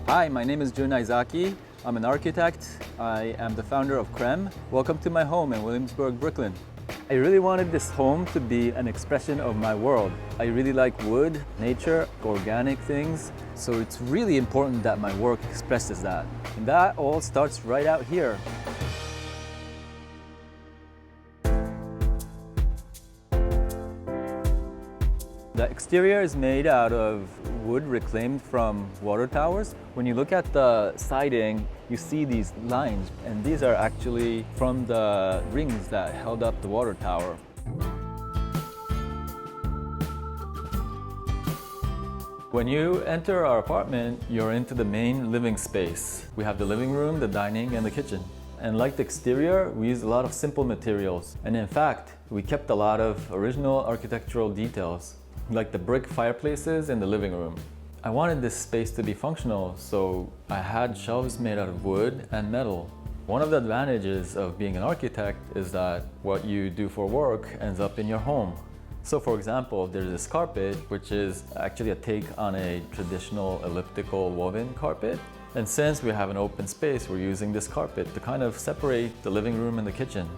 Hi, my name is Jun Aizaki. I'm an architect. I am the founder of Creme. Welcome to my home in Williamsburg, Brooklyn. I really wanted this home to be an expression of my world. I really like wood, nature, organic things. So it's really important that my work expresses that. And that all starts right out here. The exterior is made out of wood reclaimed from water towers. When you look at the siding, you see these lines, and these are actually from the rings that held up the water tower. When you enter our apartment, you're into the main living space. We have the living room, the dining, and the kitchen. And like the exterior, we use a lot of simple materials. And in fact, we kept a lot of original architectural details, like the brick fireplaces in the living room. I wanted this space to be functional, so I had shelves made out of wood and metal. One of the advantages of being an architect is that what you do for work ends up in your home. So for example, there's this carpet, which is actually a take on a traditional elliptical woven carpet. And since we have an open space, we're using this carpet to kind of separate the living room and the kitchen.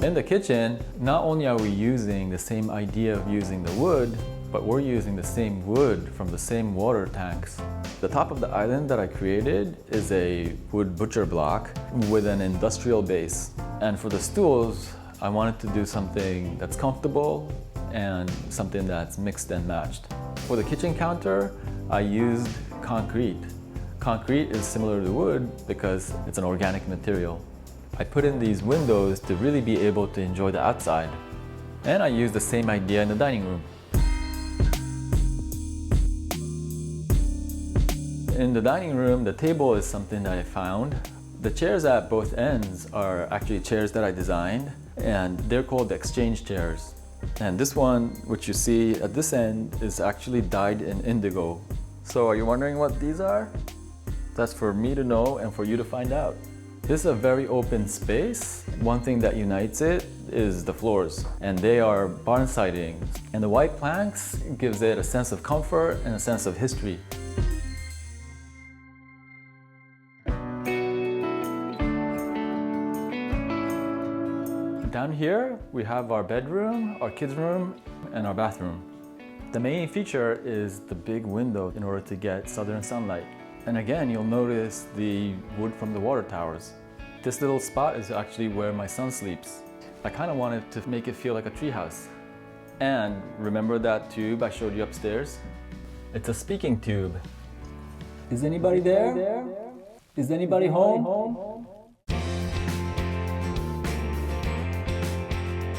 In the kitchen, not only are we using the same idea of using the wood, but we're using the same wood from the same water tanks. The top of the island that I created is a wood butcher block with an industrial base. And for the stools, I wanted to do something that's comfortable and something that's mixed and matched. For the kitchen counter, I used concrete. Concrete is similar to wood because it's an organic material. I put in these windows to really be able to enjoy the outside. And I used the same idea in the dining room. In the dining room, the table is something that I found. The chairs at both ends are actually chairs that I designed, and they're called exchange chairs. And this one, which you see at this end, is actually dyed in indigo. So are you wondering what these are? That's for me to know and for you to find out. This is a very open space. One thing that unites it is the floors, and they are barn siding. And the white planks gives it a sense of comfort and a sense of history. Down here, we have our bedroom, our kids' room, and our bathroom. The main feature is the big window in order to get southern sunlight. And again, you'll notice the wood from the water towers. This little spot is actually where my son sleeps. I kind of wanted to make it feel like a treehouse. And remember that tube I showed you upstairs? It's a speaking tube. Is anybody there? Is anybody home?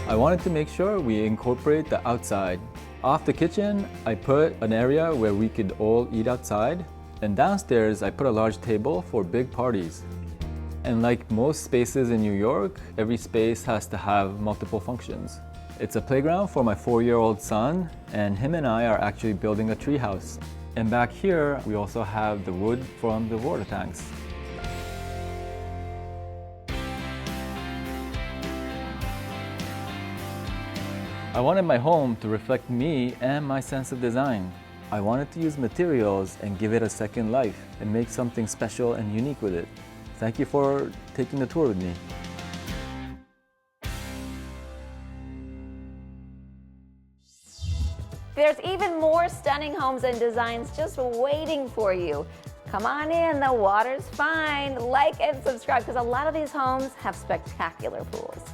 I wanted to make sure we incorporate the outside. Off the kitchen, I put an area where we could all eat outside. And downstairs, I put a large table for big parties. And like most spaces in New York, every space has to have multiple functions. It's a playground for my 4-year-old son, and him and I are actually building a treehouse. And back here, we also have the wood from the water tanks. I wanted my home to reflect me and my sense of design. I wanted to use materials and give it a second life and make something special and unique with it. Thank you for taking the tour with me. There's even more stunning homes and designs just waiting for you. Come on in, the water's fine. Like and subscribe because a lot of these homes have spectacular pools.